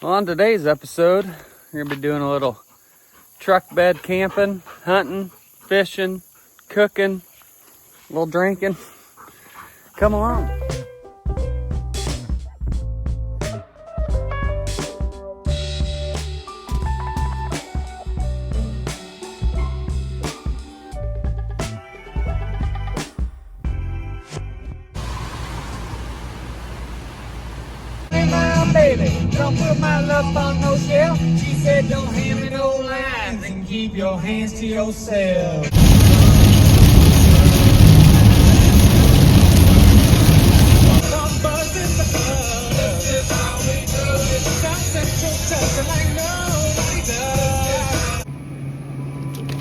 Well, on today's episode, we're going to be doing a little truck bed camping, hunting, fishing, cooking, a little drinking. Come along. Baby, don't put my love on no shelf. She said don't hand me no lines and keep your hands to yourself.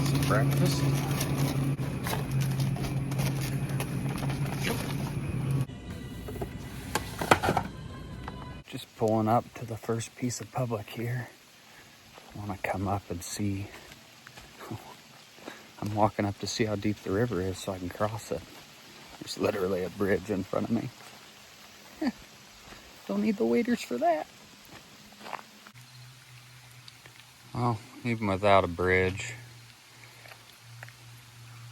Some breakfast. Just pulling up to the first piece of public here. I want to come up and see. I'm walking up to see how deep the river is so I can cross it. There's literally a bridge in front of me. Don't need the waders for that. Well, even without a bridge,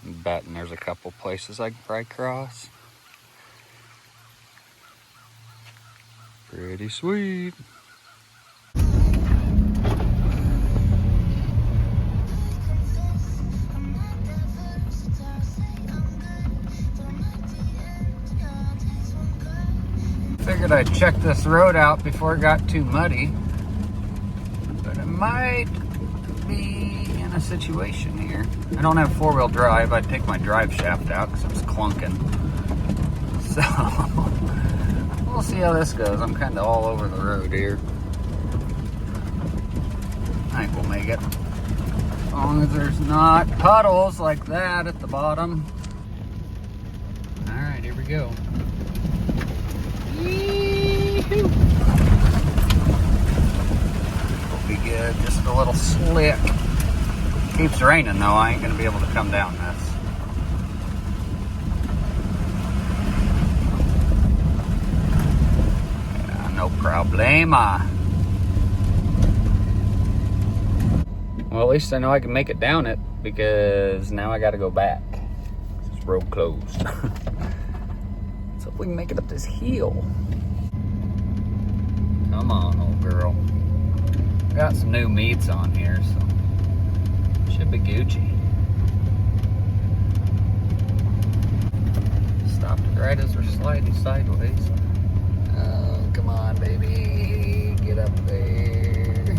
I'm betting there's a couple places I can probably cross. Pretty sweet. Figured I'd check this road out before it got too muddy, but it might be in a situation here. I don't have four-wheel drive. I'd take my drive shaft out because it's clunking. So we'll see how this goes. I'm kind of all over the road here. I think we'll make it. As long as there's not puddles like that at the bottom. All right, here we go. Yee-hoo. Will be good. Just a little slick. Keeps raining though. I ain't gonna be able to come down this. Yeah, no problema. Well, at least I know I can make it down it because now I got to go back. This road closed. So if we can make it up this hill. Come on, old girl. Got some new meats on here, so should be Gucci. Stopped it right as we're sliding sideways. Oh, come on, baby. Get up there.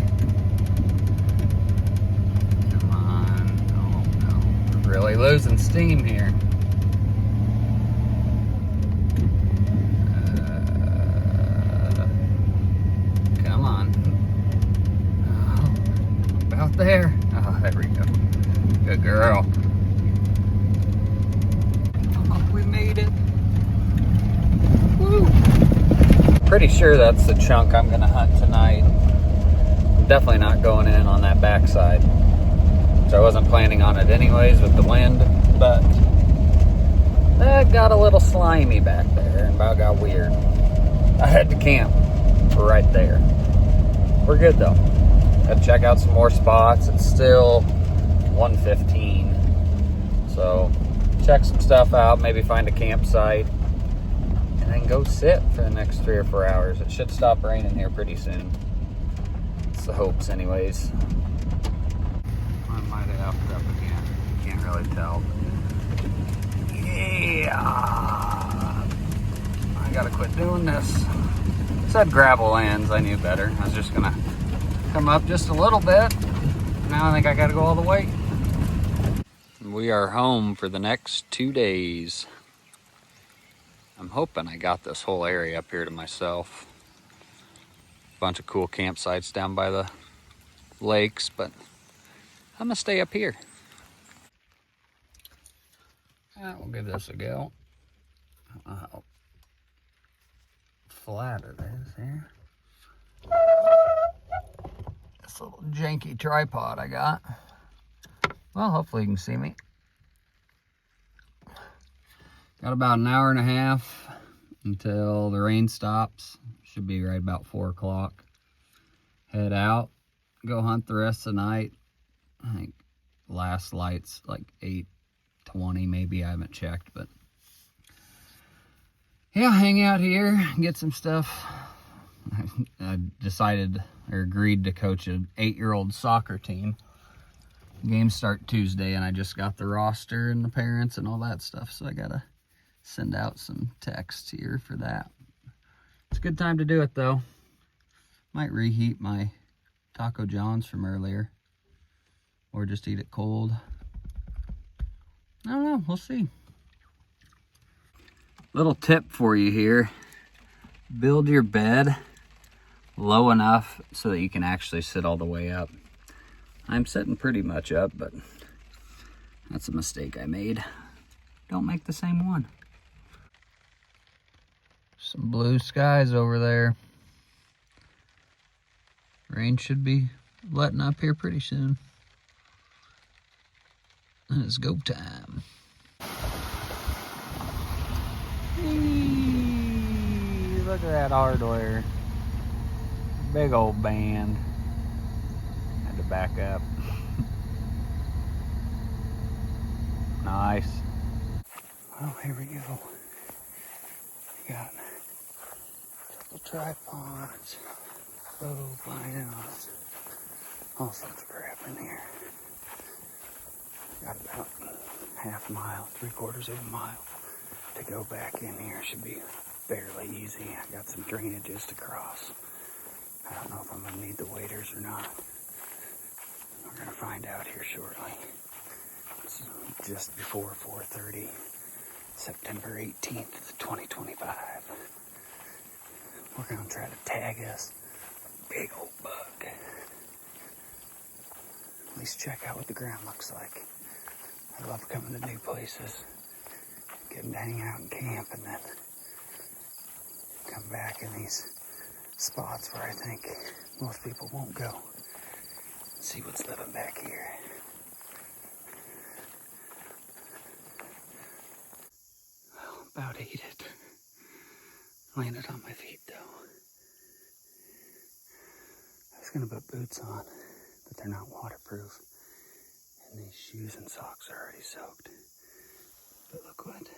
Come on. Oh, no. We're really losing steam here. Come on. Oh, about there. Oh, there we go. Good girl. Oh, we made it. Woo! Pretty sure that's the chunk I'm gonna hunt tonight. I'm definitely not going in on that backside. So I wasn't planning on it anyways with the wind, but that got a little slimy back there and about got weird. I had to camp right there. We're good though. Got to check out some more spots. It's still 1:15, so check some stuff out, maybe find a campsite, and then go sit for the next 3 or 4 hours. It should stop raining here pretty soon. It's the hopes anyways. I might have upped up again. Can't really tell. Yeah! I gotta quit doing this. Said gravel ends, I knew better. I was just gonna come up just a little bit. Now I think I gotta go all the way. We are home for the next 2 days. I'm hoping I got this whole area up here to myself. Bunch of cool campsites down by the lakes, but I'm gonna stay up here. We'll give this a go. How flat it is here. This little janky tripod I got. Well, hopefully you can see me. Got about an hour and a half until the rain stops. Should be right about 4 o'clock. head out, go hunt the rest of the night. I think last light's like 8:20 maybe, I haven't checked, but yeah, hang out here, get some stuff. I decided or agreed to coach an 8-year-old soccer team. Games start Tuesday, and I just got the roster and the parents and all that stuff, so I gotta send out some texts here for that. It's a good time to do it though. Might reheat my Taco John's from earlier, or just eat it cold. I don't know, we'll see. Little tip for you here. Build your bed low enough so that you can actually sit all the way up. I'm sitting pretty much up, but that's a mistake I made. Don't make the same one. Some blue skies over there. Rain should be letting up here pretty soon. It's go time. Eee, look at that hardware. Big old band. Had to back up. Nice. Well, here we go. We got couple tripods, bow binos, all sorts of crap in here. Got about half a mile, 3/4 of a mile to go back in here. Should be fairly easy. I got some drainages to cross. I don't know if I'm gonna need the waders or not. We're gonna find out here shortly. It's just before 4:30, September 18th, 2025. We're gonna try to tag us a big old buck. At least check out what the ground looks like. I love coming to new places, getting to hang out and camp, and then come back in these spots where I think most people won't go. See what's living back here. Well, about ate it. Landed on my feet though. I was gonna put boots on, but they're not waterproof. And these shoes and socks are already soaked. But look what,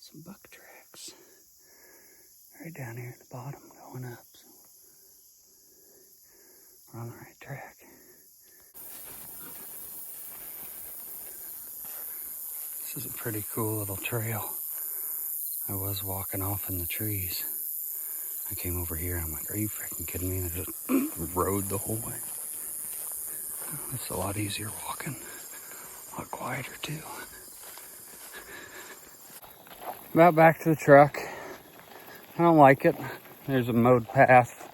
some buck tracks. Right down here at the bottom, going up. So we're on the right track. This is a pretty cool little trail. I was walking off in the trees. I came over here, I'm like, are you freaking kidding me? And I just rode the whole way. It's a lot easier walking, a lot quieter too. About back to the truck. I don't like it. There's a mowed path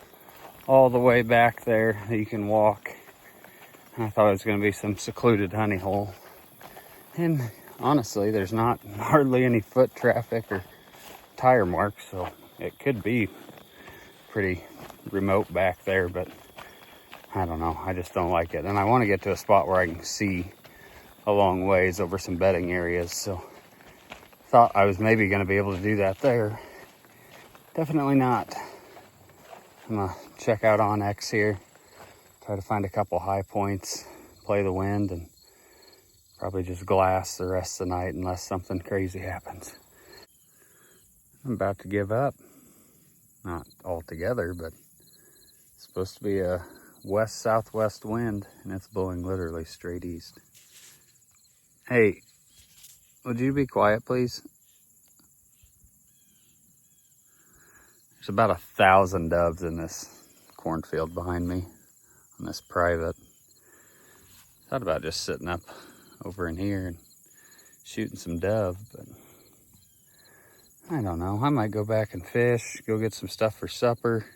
all the way back there that you can walk. I thought it was going to be some secluded honey hole. And honestly, there's not hardly any foot traffic or tire marks, so it could be pretty remote back there, but I don't know. I just don't like it. And I want to get to a spot where I can see a long ways over some bedding areas, so thought I was maybe going to be able to do that there. Definitely not. I'm going to check out onX here, try to find a couple high points, play the wind, and probably just glass the rest of the night unless something crazy happens. I'm about to give up. Not altogether, but it's supposed to be a west-southwest wind, and it's blowing literally straight east. Hey, would you be quiet, please? There's about 1,000 doves in this cornfield behind me on this private. Thought about just sitting up over in here and shooting some dove, but I don't know. I might go back and fish, go get some stuff for supper.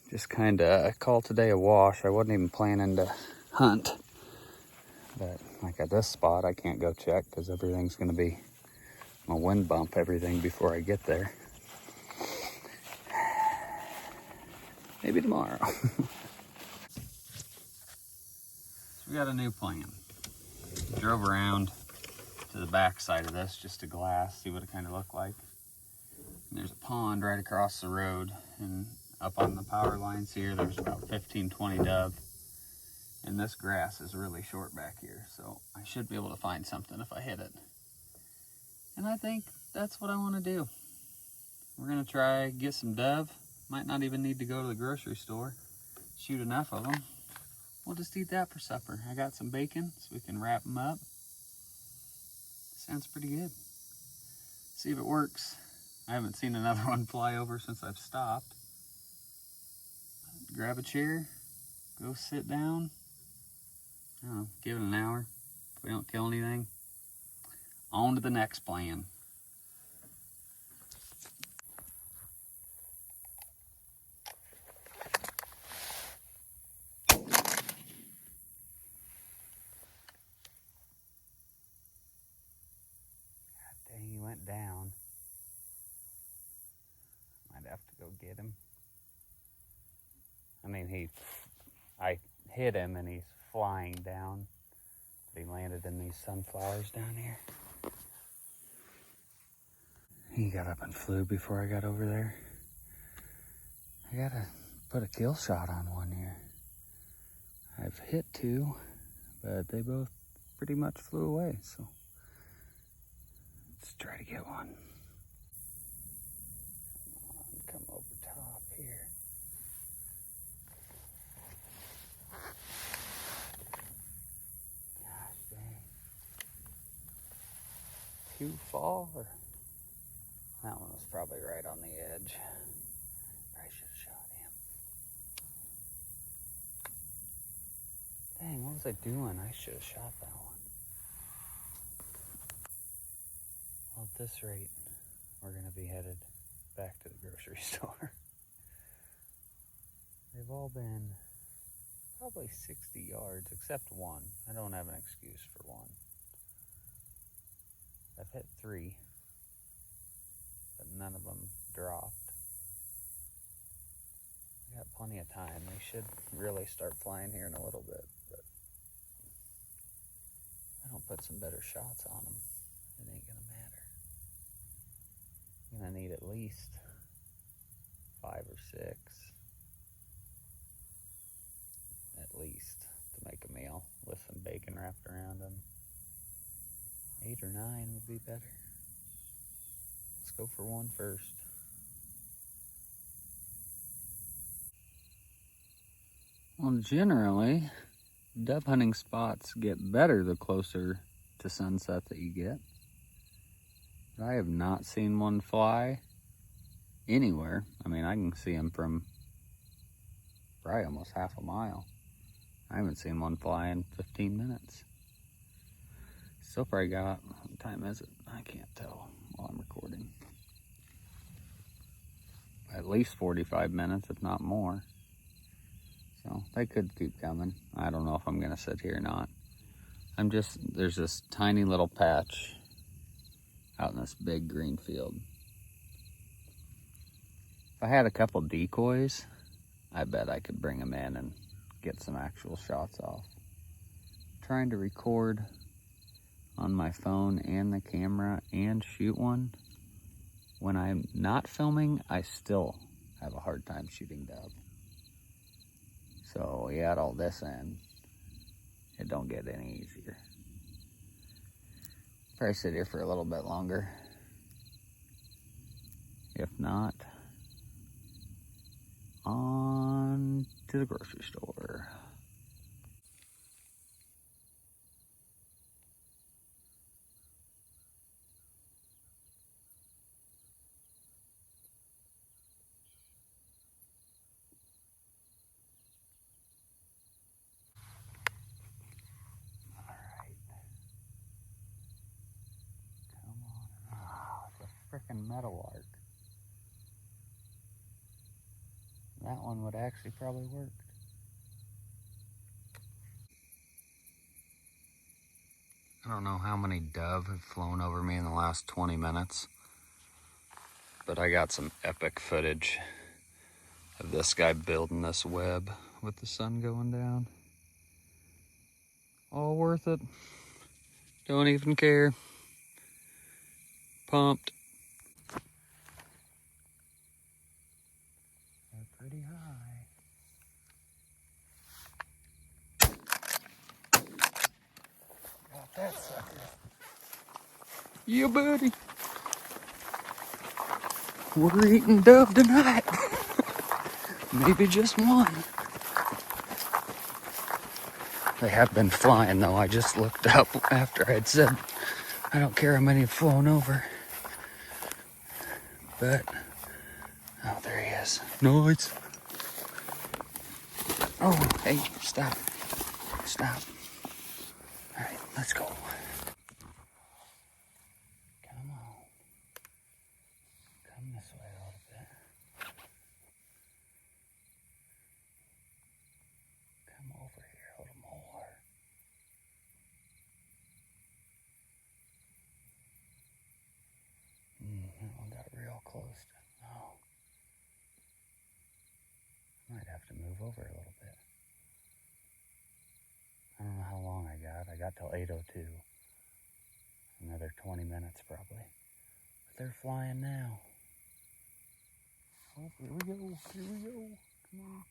Just kind of call today a wash. I wasn't even planning to hunt, but like at this spot, I can't go check because everything's going to be, I'm gonna wind bump everything before I get there. Maybe tomorrow. We got a new plan. Drove around to the back side of this just to glass, see what it kind of looked like. And there's a pond right across the road, and up on the power lines here, there's about 15, 20 dove. And this grass is really short back here, so I should be able to find something if I hit it. And I think that's what I want to do. We're gonna try get some dove. Might not even need to go to the grocery store. Shoot enough of them. We'll just eat that for supper. I got some bacon so we can wrap them up. Sounds pretty good. See if it works. I haven't seen another one fly over since I've stopped. Grab a chair, go sit down. I don't know, give it an hour. If we don't kill anything, on to the next plan. He went down. Might have to go get him. I mean, I hit him and he's flying down. But he landed in these sunflowers down here. He got up and flew before I got over there. I gotta put a kill shot on one here. I've hit two, but they both pretty much flew away, so let's try to get one. Come over top here. Gosh dang. Too far. That one was probably right on the edge. Probably should have shot him. Dang, what was I doing? I should have shot that one. Well, at this rate, we're gonna be headed back to the grocery store. They've all been probably 60 yards, except one. I don't have an excuse for one. I've hit three, but none of them dropped. We got plenty of time. They should really start flying here in a little bit, but if I don't put some better shots on them, it ain't gonna matter. I'm gonna need at least 5 or 6, at least, to make a meal with some bacon wrapped around them. 8 or 9 would be better. Let's go for one first. Well, generally, dove hunting spots get better the closer to sunset that you get. But I have not seen one fly anywhere. I mean, I can see them from probably almost half a mile. I haven't seen one fly in 15 minutes. Still probably got, what time is it? I can't tell while I'm recording. At least 45 minutes, if not more. So they could keep coming. I don't know if I'm gonna sit here or not. There's this tiny little patch out in this big green field. If I had a couple decoys, I bet I could bring them in and get some actual shots off. I'm trying to record on my phone and the camera and shoot one. When I'm not filming, I still have a hard time shooting dove. So you add all this in, it don't get any easier. Probably sit here for a little bit longer. If not, on to the grocery store. Frickin' meadowlark. That one would actually probably work. I don't know how many dove have flown over me in the last 20 minutes, but I got some epic footage of this guy building this web with the sun going down. All worth it. Don't even care. Pumped. They're pretty that sucker. Yeah, buddy. We're eating dove tonight. Maybe just one. They have been flying though. I just looked up after I'd said I don't care how many have flown over. But, oh, there he is. Nice. Oh, hey, stop. Stop. All right, let's go. Come on. Come this way a little bit. Come over here a little more. That one got real close to, oh. Might have to move over a little bit. I don't know how long I got. I got till 8:02. Another 20 minutes probably. But they're flying now. Oh, here we go. Here we go. Come on.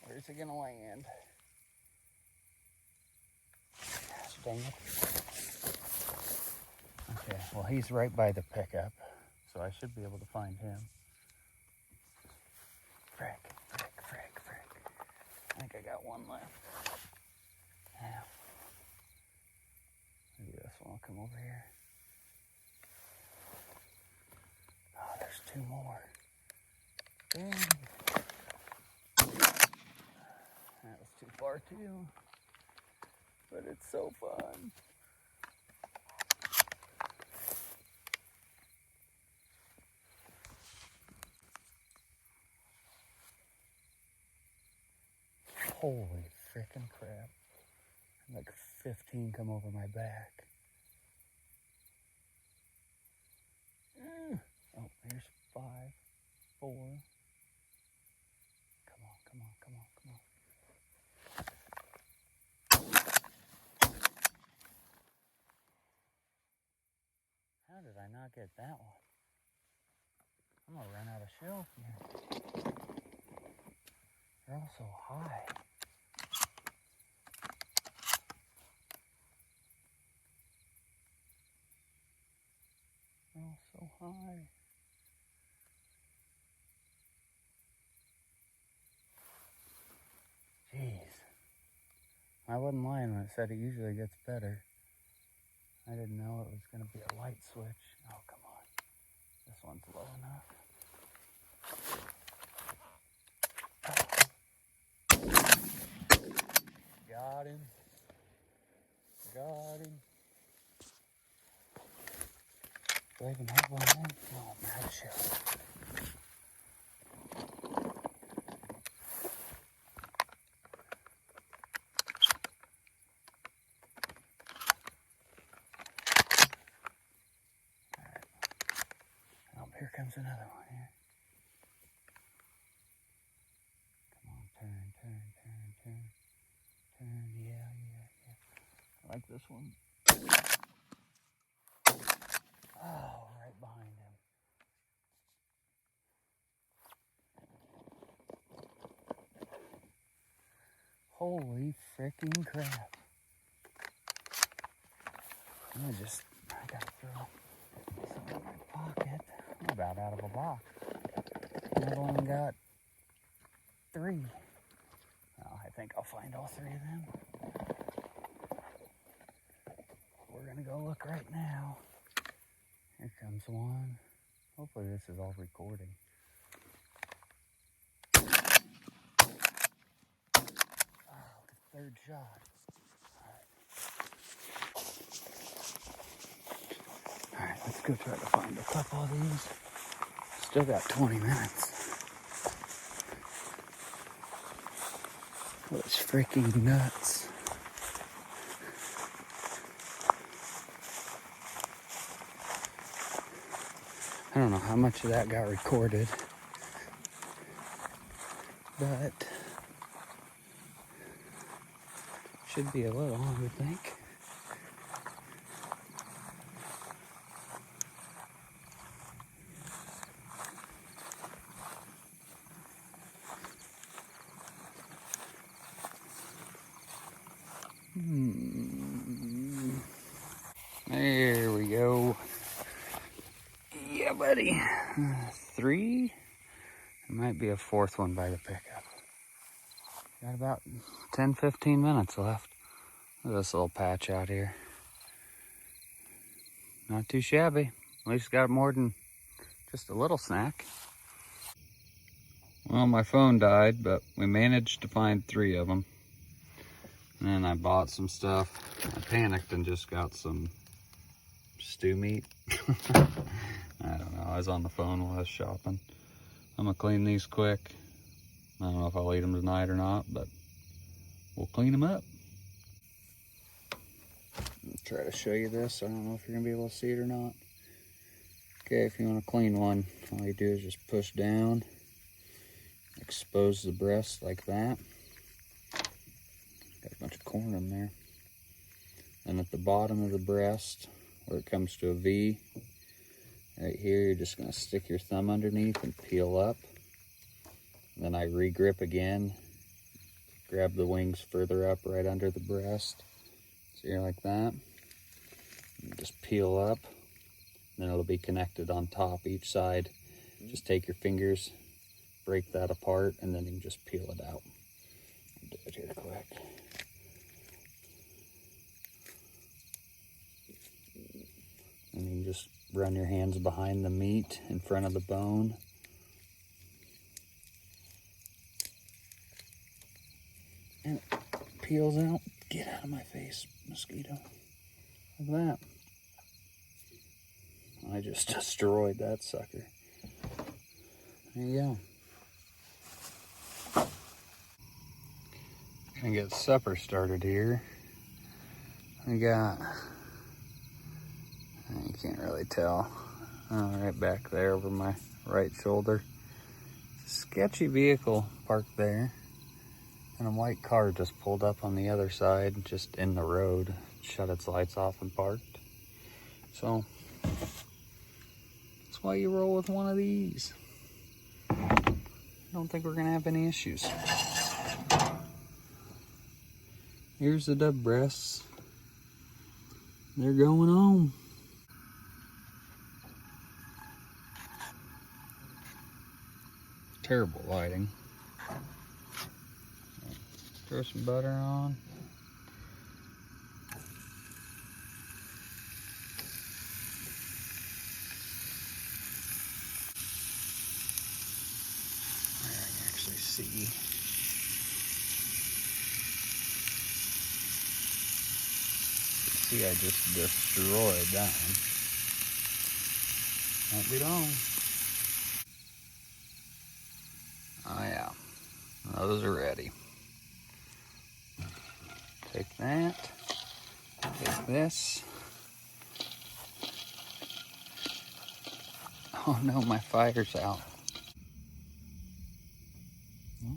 Where's it gonna land? Gosh dang it. Okay, well he's right by the pickup, so I should be able to find him. Frick. I think I got one left. Now, maybe this one will come over here. Oh, there's two more. Dang. That was too far too, but it's so fun. Holy frickin' crap. Like 15 come over my back. Oh, here's 5, 4. Come on. How did I not get that one? I'm gonna run out of shelf here. They're all so high. They're all so high. Jeez. I wasn't lying when it said it usually gets better. I didn't know it was going to be a light switch. Oh, come on. This one's low enough. Got him. Do I even have one then? No, I'm out of shell. Here comes another one here. Come on, turn. Yeah. I like this one. Oh, right behind him. Holy freaking crap. I gotta throw some in my pocket. I'm about out of a box. I've only got 3. Well, I think I'll find all 3 of them. We're gonna go look right now. Here comes one. Hopefully this is all recording. Oh, 3rd shot. Alright, let's go try to find a couple of these. Still got 20 minutes. Oh, it's freaking nuts. I don't know how much of that got recorded, but should be a little, I would think. There we go. Yeah, buddy. 3. There might be a 4th one by the pickup. Got about 10-15 minutes left. Look at this little patch out here. Not too shabby. At least got more than just a little snack. Well, my phone died, but we managed to find 3 of them. And then I bought some stuff. I panicked and just got some stew meat. I don't know. I was on the phone while I was shopping. I'm gonna clean these quick. I don't know if I'll eat them tonight or not, but we'll clean them up. I'll try to show you this. I don't know if you're gonna be able to see it or not. Okay, if you want to clean one, all you do is just push down, expose the breast like that. Got a bunch of corn in there. And at the bottom of the breast, where it comes to a V, right here, you're just gonna stick your thumb underneath and peel up. Then I re-grip again, grab the wings further up right under the breast. So you're like that. And just peel up, then it'll be connected on top each side. Just take your fingers, break that apart, and then you can just peel it out. I'll do it here quick. And you can just run your hands behind the meat in front of the bone. And it peels out. Get out of my face, mosquito. Like that. I just destroyed that sucker. There you go. Gonna get supper started here. We got, you can't really tell, right back there over my right shoulder. Sketchy vehicle parked there. And a white car just pulled up on the other side, just in the road, shut its lights off and parked. So, that's why you roll with one of these. I don't think we're gonna have any issues. Here's the dub breasts. They're going home. Terrible lighting. Throw some butter on. There I can actually see. See, I just destroyed that one. Won't be long. Oh yeah, those are ready. Take that, take this. Oh no, my fire's out. Well,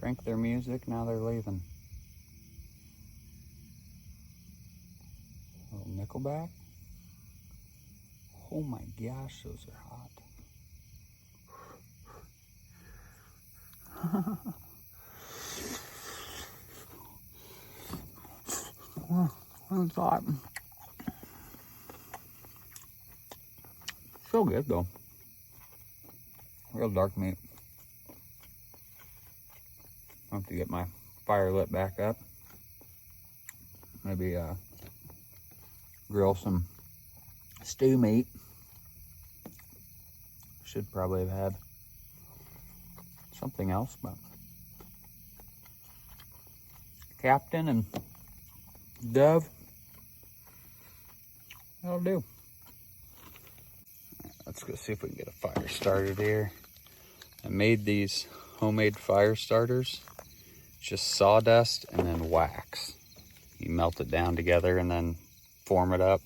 crank their music, now they're leaving. A little Nickelback. Oh my gosh, those are hot. That's hot. So good though. Real dark meat. I'll have to get my fire lit back up. Maybe grill some stew meat. Should probably have had something else, but Captain and Dove, that'll do. Let's go see if we can get a fire started here. I made these homemade fire starters. Just sawdust and then wax. You melt it down together and then form it up,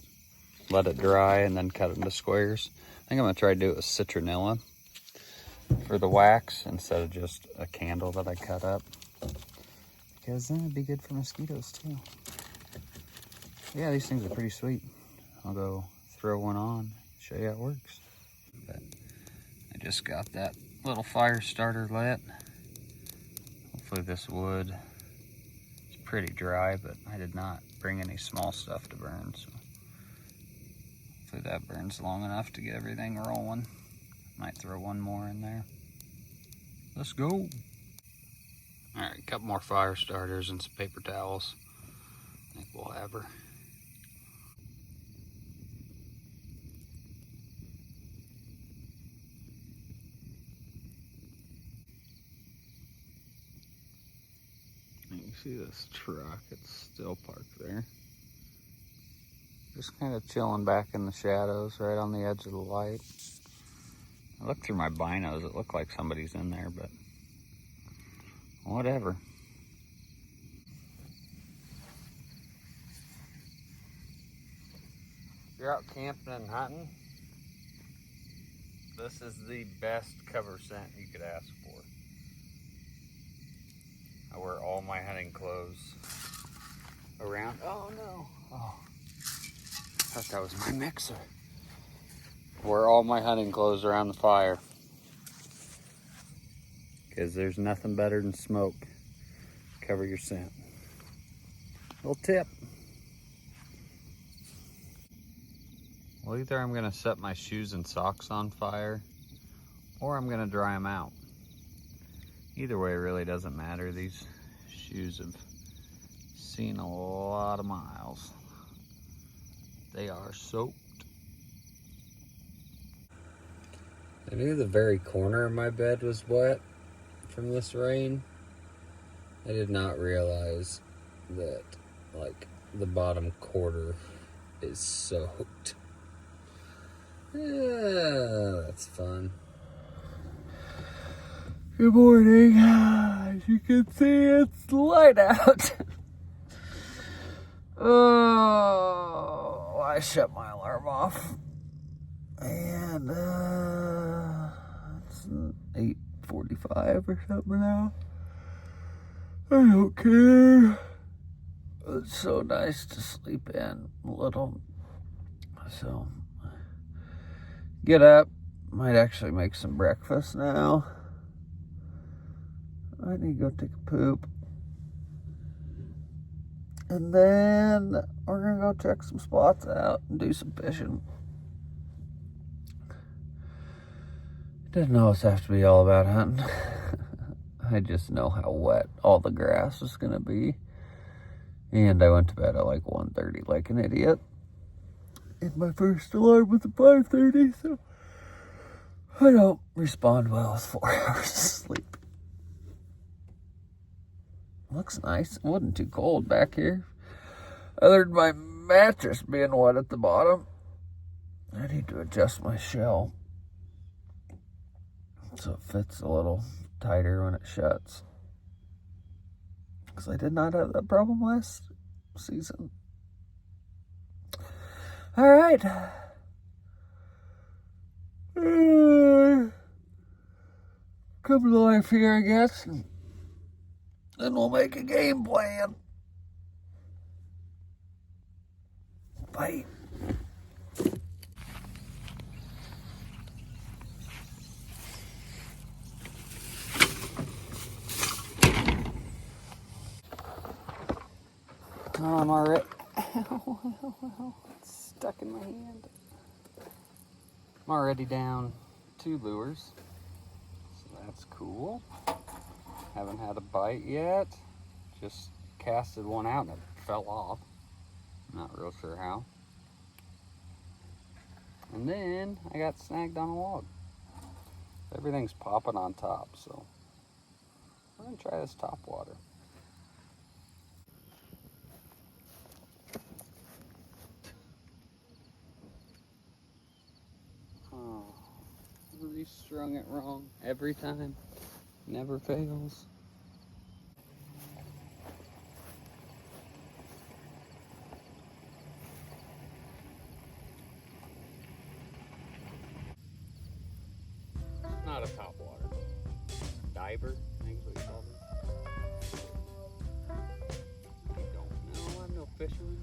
let it dry, and then cut it into squares. I think I'm gonna try to do it with citronella for the wax instead of just a candle that I cut up, because then it'd be good for mosquitoes too. Yeah, these things are pretty sweet. I'll go throw one on, show you how it works. But I just got that little fire starter lit. Hopefully this wood is pretty dry, but I did not bring any small stuff to burn, so Hopefully that burns long enough to get everything rolling. Might throw one more in there. Let's go. All right, a couple more fire starters and some paper towels. I think we'll have her. You see this truck, it's still parked there. Just kind of chilling back in the shadows right on the edge of the light. I looked through my binos, it looked like somebody's in there, but whatever. If you're out camping and hunting, this is the best cover scent you could ask for. I wear all my hunting clothes around. Oh no. Oh. I thought that was my mixer. Wear all my hunting clothes around the fire. Because there's nothing better than smoke. Cover your scent. Little tip. Well, either I'm gonna set my shoes and socks on fire, or I'm gonna dry them out. Either way, it really doesn't matter. These shoes have seen a lot of miles. They are soaked. I knew the very corner of my bed was wet from this rain. I did not realize that, like, the bottom quarter is soaked. Yeah, that's fun. Good morning. As you can see, it's light out. Oh, I shut my alarm off. And it's 8:45 or something now. I don't care. It's so nice to sleep in a little. So, get up. Might actually make some breakfast now. I need to go take a poop. And then we're gonna go check some spots out and do some fishing. It doesn't always have to be all about hunting. I just know how wet all the grass is gonna be. And I went to bed at like 1:30 like an idiot. And my first alarm was at 5:30, so I don't respond well with 4 hours of sleep. Looks nice. It wasn't too cold back here. Other than my mattress being wet at the bottom. I need to adjust my shell so it fits a little tighter when it shuts. Because I did not have that problem last season. All right. Come to life here, I guess. Then we'll make a game plan. Bye. Oh, I'm already. Ow, it's stuck in my hand. I'm already down 2 lures, so that's cool. Haven't had a bite yet. Just casted one out and it fell off. Not real sure how. And then I got snagged on a log. Everything's popping on top, so we're gonna try this top water. Oh, we strung it wrong every time. Never fails. Not a topwater. Diver, I think is what you call it. I don't know, I'm no fisherman.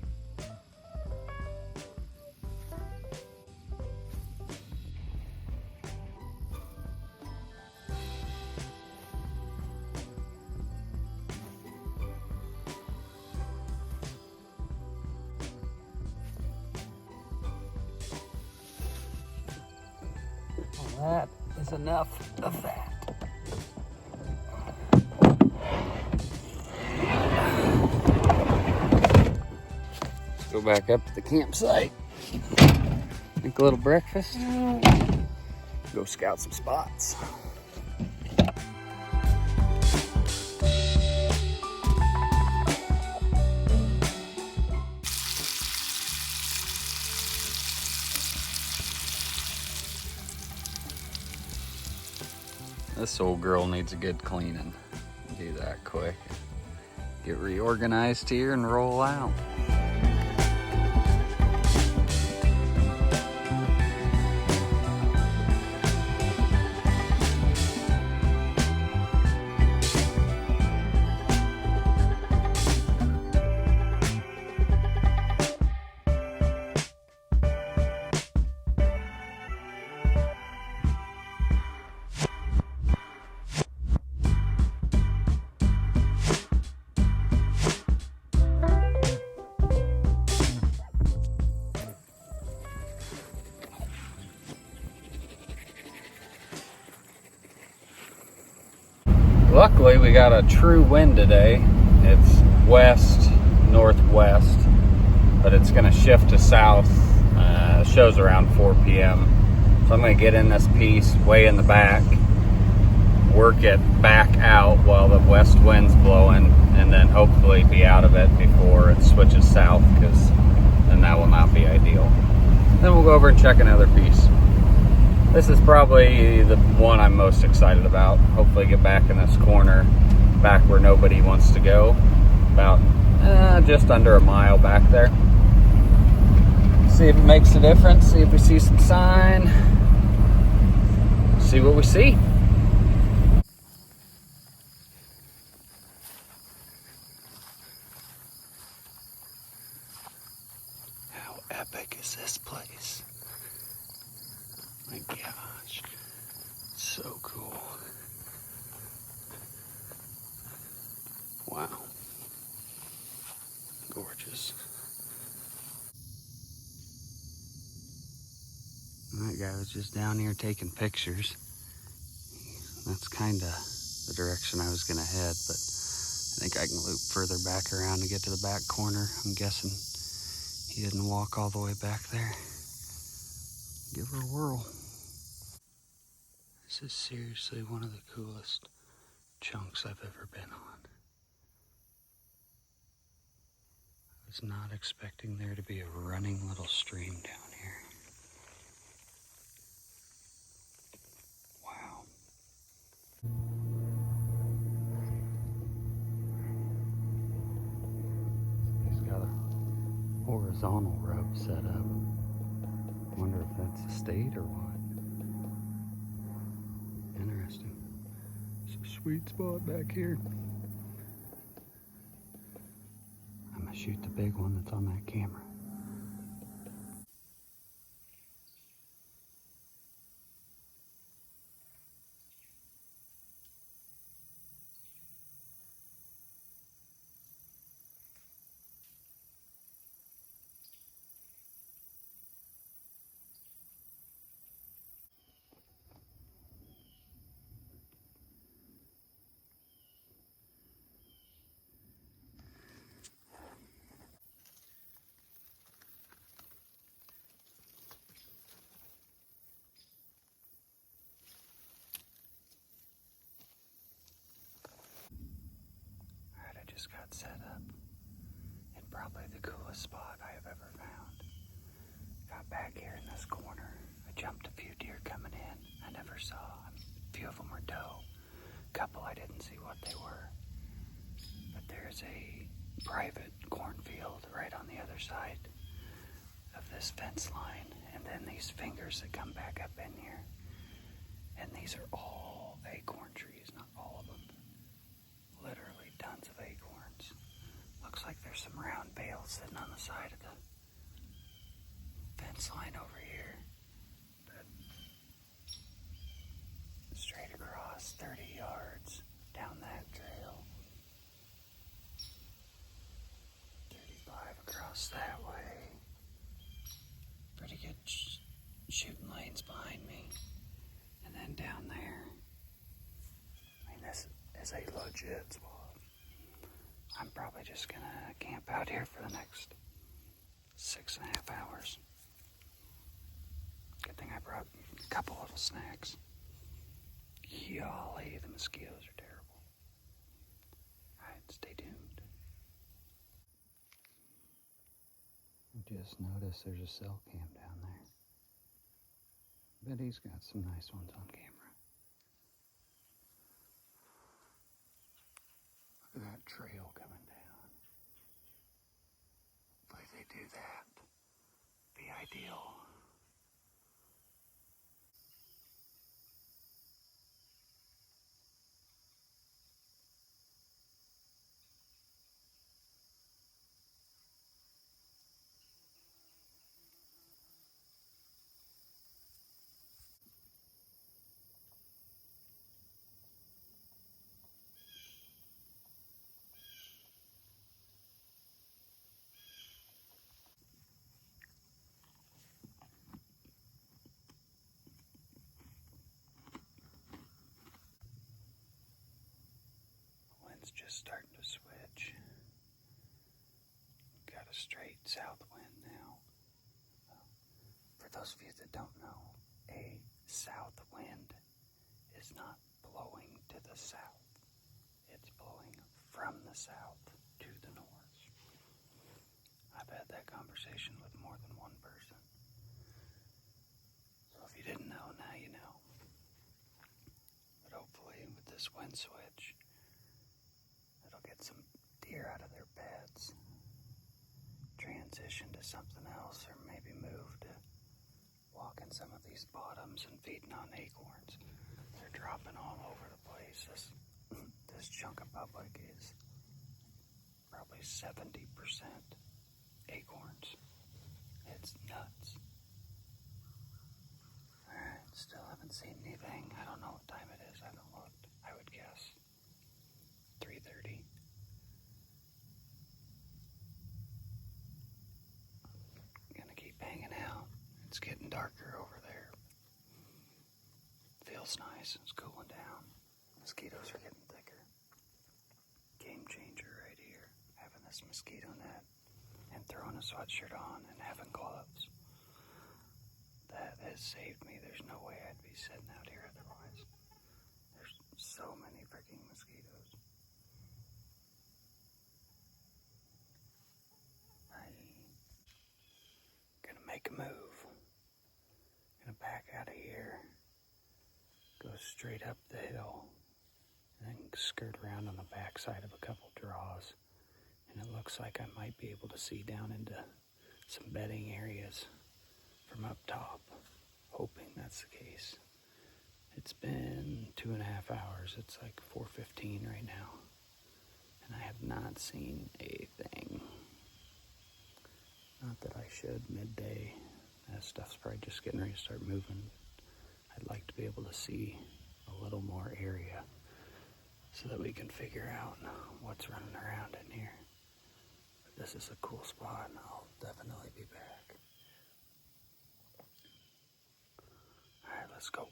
That is enough of that. Let's go back up to the campsite, make a little breakfast, go scout some spots. This old girl needs a good cleaning. Do that quick. Get reorganized here and roll out. Luckily, we got a true wind today. It's west, northwest, but it's gonna shift to south. Show's around 4 p.m. So I'm gonna get in this piece way in the back, work it back out while the west wind's blowing, and then hopefully be out of it before it switches south, because then that will not be ideal. Then we'll go over and check another piece. This is probably the one I'm most excited about. Hopefully get back in this corner, back where nobody wants to go. About just under a mile back there. See if it makes a difference, see if we see some sign. See what we see. How epic is this place? My gosh, so cool. Wow, gorgeous. That guy was just down here taking pictures. That's kind of the direction I was gonna head, but I think I can loop further back around to get to the back corner. I'm guessing he didn't walk all the way back there. Give her a whirl. This is seriously one of the coolest chunks I've ever been on. I was not expecting there to be a running little stream down here. Wow. He's got a horizontal rub set up. Wonder if that's a state or what. Interesting. It's a sweet spot back here. I'm gonna shoot the big one that's on that camera. Just got set up in probably the coolest spot I have ever found. Got back here in this corner. I jumped a few deer coming in I never saw. A few of them were doe. A couple I didn't see what they were. But there's a private cornfield right on the other side of this fence line. And then these fingers that come back up in here. And these are all acorn trees, not all of them. Literally tons of acorns. Looks like there's some round bales sitting on the side of the fence line over here. But straight across 30 yards down that trail. 35 across that way. Pretty good shooting lanes behind me. legit spot. I'm probably just gonna camp out here for the next 6.5 hours. Good thing I brought a couple little snacks. Golly, the mosquitoes are terrible. Alright, stay tuned. I just noticed there's a cell cam down there. Bet he's got some nice ones on camera. Look at that trail coming down. Hopefully they do that. Be ideal. Wind's just starting to switch. Got a straight south wind now. For those of you that don't know, a south wind is not blowing to the south. It's blowing from the south to the north. I've had that conversation with more than one person. So if you didn't know, now you know. But hopefully with this wind switch, it'll get some deer out of their beds, transition to something else, or maybe move to walking some of these bottoms and feeding on acorns. They're dropping all over the place. This chunk of public is probably 70% acorns. It's nuts. Alright, still haven't seen anything. I don't know what time it is. I haven't looked. I would guess 3:30. Gonna keep hanging out. It's getting darker over there. Feels nice. It's cooling down. Mosquitoes are getting thicker. Game changer right here. Having this mosquito net and throwing a sweatshirt on and having gloves. That has saved me. There's no way I'd be sitting out here otherwise. There's so many freaking mosquitoes. I'm gonna make a move. Gonna back out of here. Go straight up the hill. And then skirt around on the backside of a couple draws. And it looks like I might be able to see down into some bedding areas from up top, hoping that's the case. It's been 2.5 hours. It's like 4:15 right now, and I have not seen a thing. Not that I should midday. That stuff's probably just getting ready to start moving. I'd like to be able to see a little more area so that we can figure out what's running around in here. But this is a cool spot, and I'll definitely be back. Alright, let's go.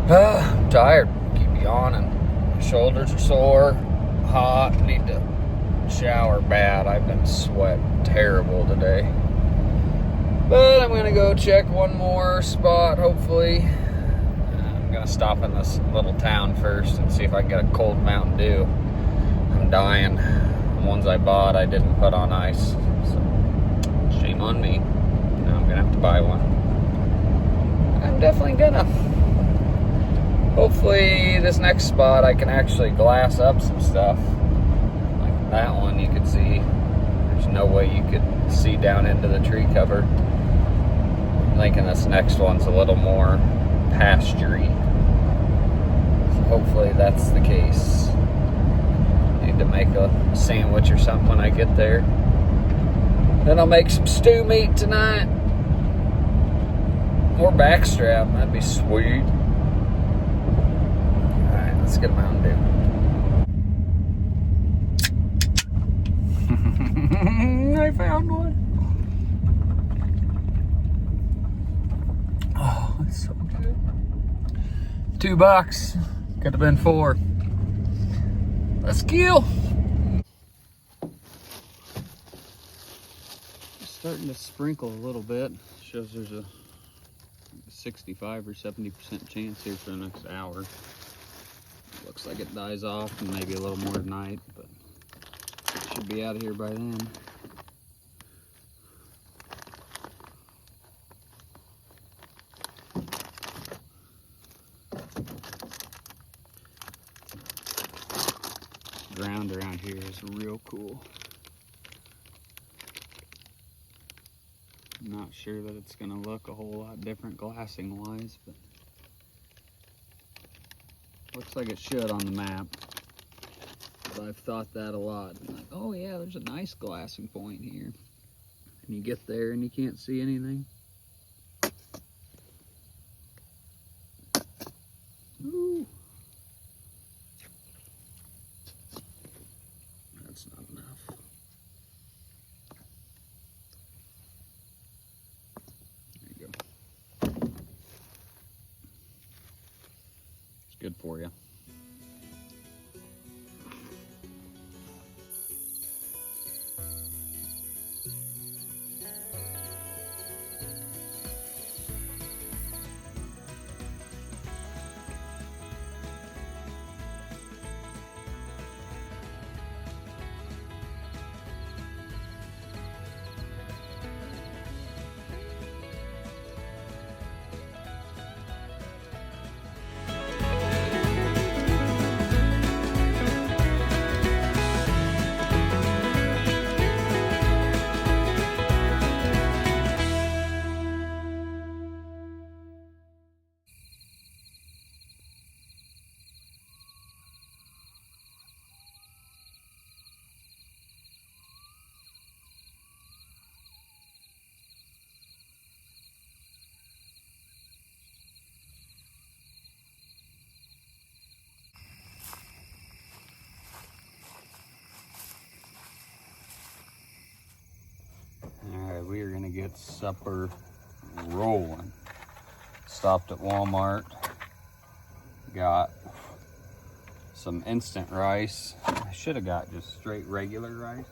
I'm tired. Keep yawning. My shoulders are sore, hot, need to shower bad. I've been sweating terrible today. But I'm gonna go check one more spot, hopefully. I'm gonna stop in this little town first and see if I can get a cold Mountain Dew. I'm dying. The ones I bought I didn't put on ice, so shame on me. Now I'm gonna have to buy one. I'm definitely gonna. Hopefully this next spot I can actually glass up some stuff. Like that one you could see. There's no way you could see down into the tree cover. I'm thinking this next one's a little more pastury. So hopefully that's the case. Need to make a sandwich or something when I get there. Then I'll make some stew meat tonight. Or backstrap, that'd be sweet. Alright, let's get a Mountain Dew. I found one. $2. Could have been 4. Let's kill. Starting to sprinkle a little bit. Shows there's a 65 or 70% chance here for the next hour. Looks like it dies off and maybe a little more tonight, but it should be out of here by then. Ground around here is real cool. I'm not sure that it's gonna look a whole lot different glassing wise, but looks like it should on the map. But I've thought that a lot. Like, oh yeah, there's a nice glassing point here. And you get there and you can't see anything. Ooh. That's not enough. There you go. It's good for you. Alright, we are gonna get supper rolling. Stopped at Walmart, got some instant rice. I should have got just straight regular rice,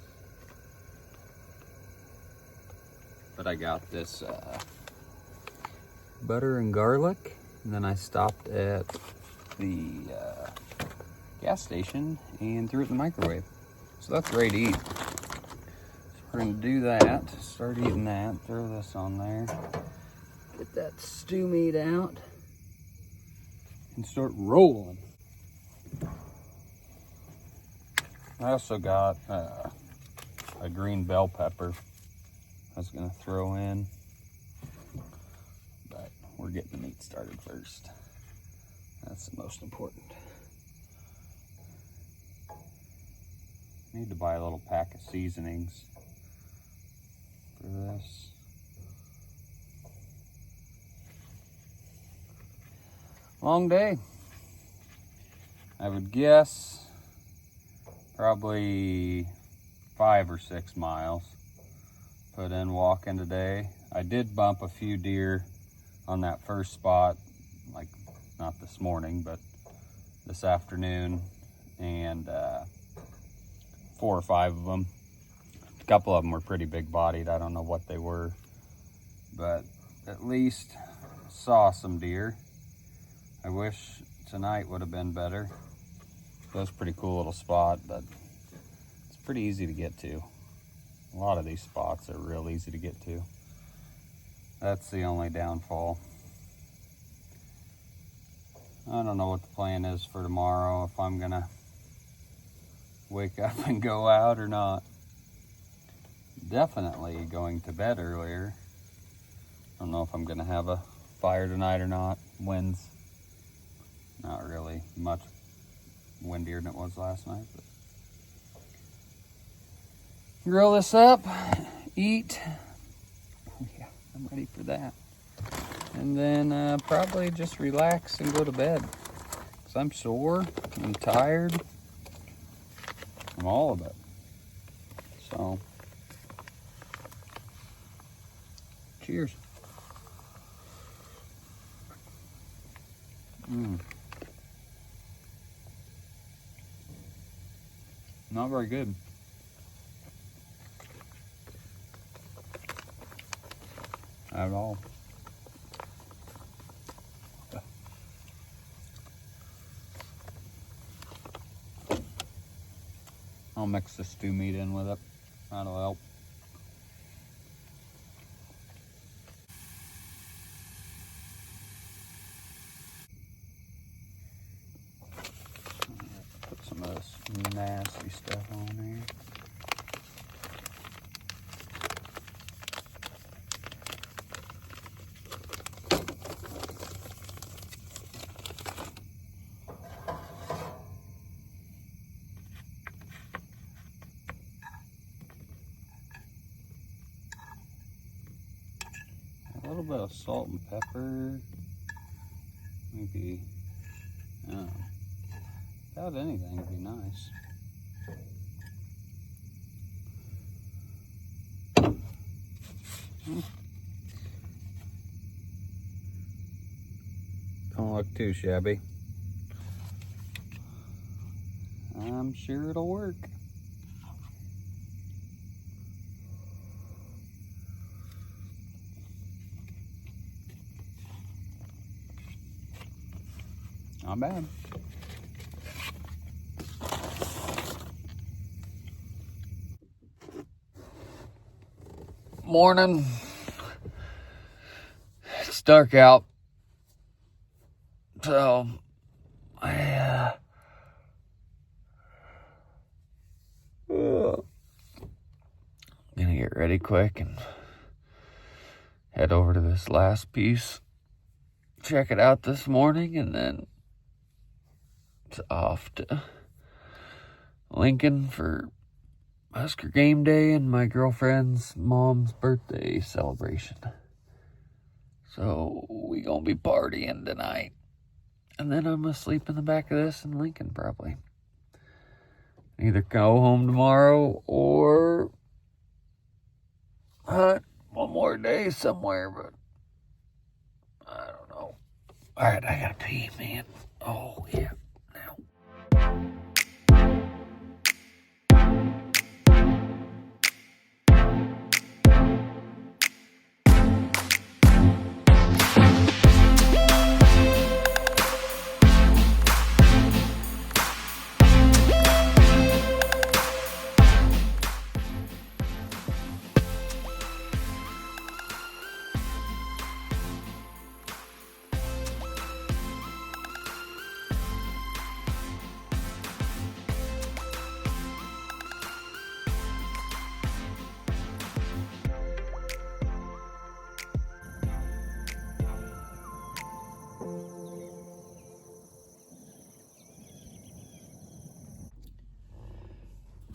but I got this butter and garlic, and then I stopped at the gas station and threw it in the microwave. So that's ready to eat. We're gonna do that, start eating that, throw this on there, get that stew meat out, and start rolling. I also got a green bell pepper I was gonna throw in, but we're getting the meat started first. That's the most important. Need to buy a little pack of seasonings for this. Long day. I would guess probably 5 or 6 miles put in walking today. I did bump a few deer on that first spot, like not this morning, but this afternoon, and 4 or 5 of them. A couple of them were pretty big bodied. I don't know what they were, but at least saw some deer. I wish tonight would have been better. That was a pretty cool little spot, but it's pretty easy to get to. A lot of these spots are real easy to get to. That's the only downfall. I don't know what the plan is for tomorrow, if I'm gonna wake up and go out or not. Definitely going to bed earlier. I don't know if I'm gonna have a fire tonight or not. Winds, not really much windier than it was last night, but grill this up, eat. Yeah, I'm ready for that. And then probably just relax and go to bed. Because I'm sore, I'm tired, from all of it. So, cheers. Not very good. At all. I'll mix the stew meat in with it. That'll help. Put some of this nasty stuff on there. A little bit of salt and pepper, maybe, about anything would be nice. Don't look too shabby. I'm sure it'll work. Not bad. Morning. It's dark out. So, I gonna get ready quick and head over to this last piece. Check it out this morning, and then it's off to Lincoln for Husker game day and my girlfriend's mom's birthday celebration. So we gonna be partying tonight. And then I'm gonna sleep in the back of this in Lincoln probably. Either go home tomorrow or hunt one more day somewhere, but I don't know. Alright, I gotta pee, man. Oh, yeah. Now.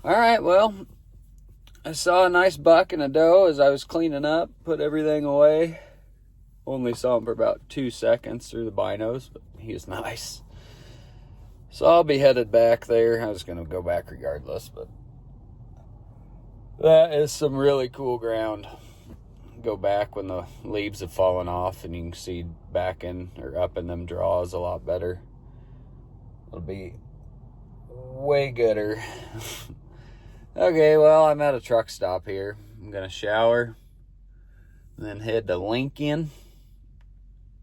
Alright, well, I saw a nice buck and a doe as I was cleaning up, put everything away. Only saw him for about 2 seconds through the binos, but he was nice. So I'll be headed back there. I was going to go back regardless, but that is some really cool ground. Go back when the leaves have fallen off and you can see back in or up in them draws a lot better. It'll be way gooder. Okay, well, I'm at a truck stop here. I'm going to shower, and then head to Lincoln,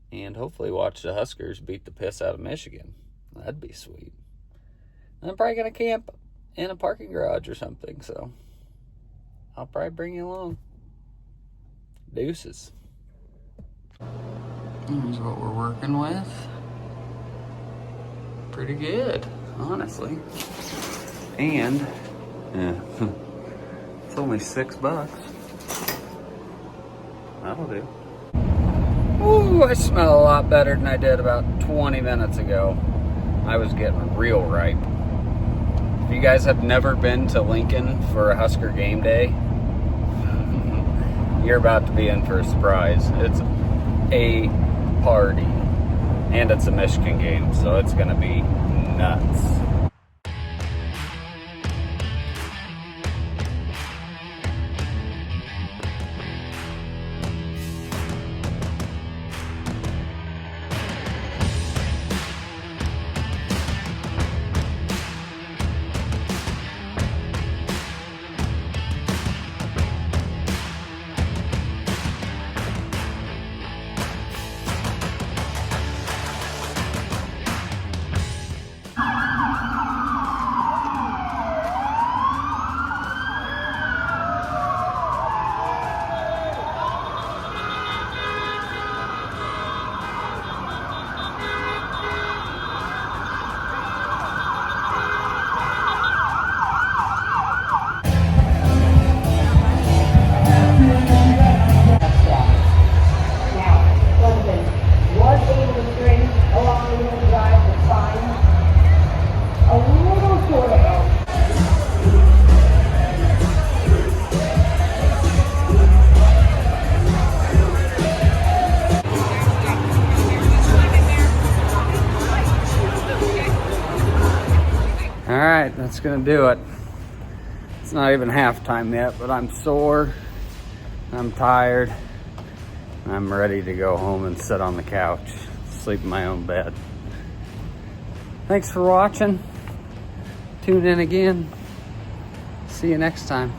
and hopefully watch the Huskers beat the piss out of Michigan. That'd be sweet. I'm probably going to camp in a parking garage or something, so I'll probably bring you along. Deuces. Here's what we're working with. Pretty good, honestly. And yeah, it's only $6. That'll do. Ooh, I smell a lot better than I did about 20 minutes ago. I was getting real ripe. If you guys have never been to Lincoln for a Husker game day, you're about to be in for a surprise. It's a party. And it's a Michigan game, so it's gonna be nuts. All right, that's gonna do it. It's not even halftime yet, but I'm sore, I'm tired, I'm ready to go home and sit on the couch, sleep in my own bed. Thanks for watching. Tune in again. See you next time.